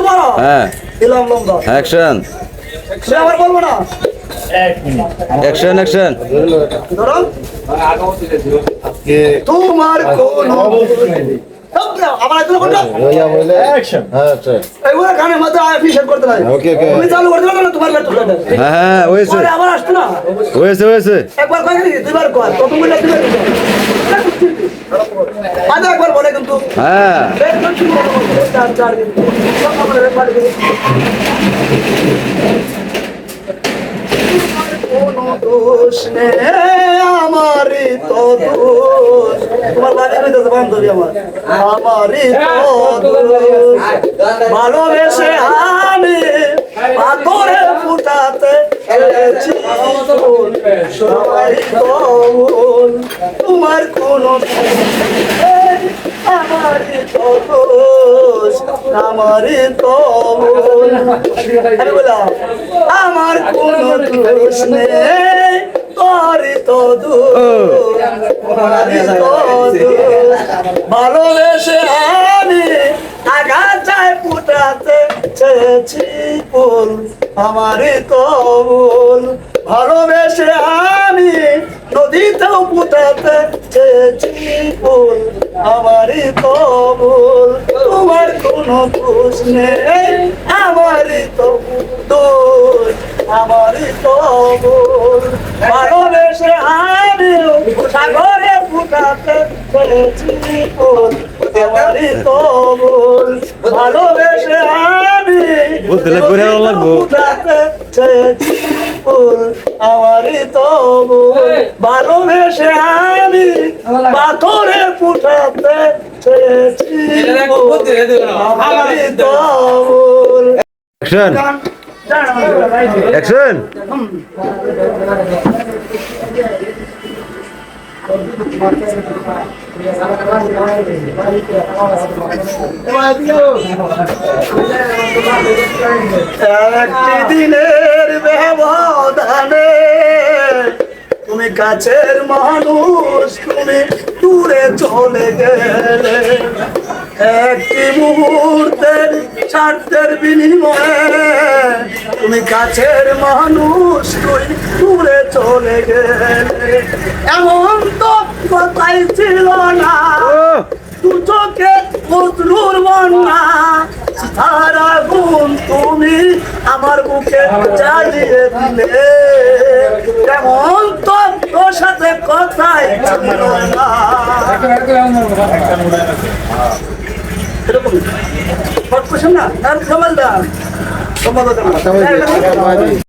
পারো? হ্যাঁ দিলাম লম্বা। অ্যাকশন সে আবার বলবো না। অ্যাকশন অ্যাকশন ধরো। তোমার কোনো আবার একটু কোনটা? এইগুলো গানের মধ্যে অ্যাপ্রিশিয়েট করতে লাগে। তুমি চালু করতে পারো না তোমার বের করে দেবে। হ্যাঁ হ্যাঁ হয়েছে পরে আবার আসতো না। হয়েছে একবার কয় নাকি দুইবার কয় প্রথম বলে দুইবার আচ্ছা একবার বলে কিন্তু হ্যাঁ কোনো দোষ নেই আমারই তো দোষ তোমার বাড়ি হইতেছে বান্ধবী আমারই তো দোষ ভালোবেসে আমি পাথরে ফুটাতে এসেছি ফুল, সবাই তো ভুল, তোমার কোনো আমারই তো দোষ আমারই তো ভুল। আমি বললাম আমার কোনো দোষ নেই তোরই তো দোষ আমারই তো দোষ ভালোবেসে আমি আগাছায় ফুটাতে চেয়েছি ফুল আমারই তো ভুল ভালোবেসে আমি নদীতেও ফুটাতে চেয়েছি ফুল আমারই তো ভুল তোমার কোনো দোষ নেই আমারই তো দোষ আমারই তো ভুল ভালোবেসে আমি সাগরে ফুটাতে চেয়েছি ফুল আমারই তো ভুল ভালোবেসে আমি ফুটাতে চেয়েছি ফুল আমারই তো ভুল ভালোবেসে আমি পাথরে ফুটাতে চেয়েছি ফুল আমারই তো ভুল অ্যাকশন অ্যাকশন একটি দিনের ব্যবধানে তুমি কাছের মানুষ তুমি দূরে চলে গেলে একটি মুহূর্তের স্বার্থের বিনিময়ে তুমি কাছের মানুষ তুই দূরে চলে গেলে এমন তো কথাই ছিল না দু চোখে বদরুর বন্যা সারা গুণ তুমি আমার বুকে জ্বালিয়ে দিলে এমন তো তোর সাথে কথাই ছিল না এরকম না আর সমাজ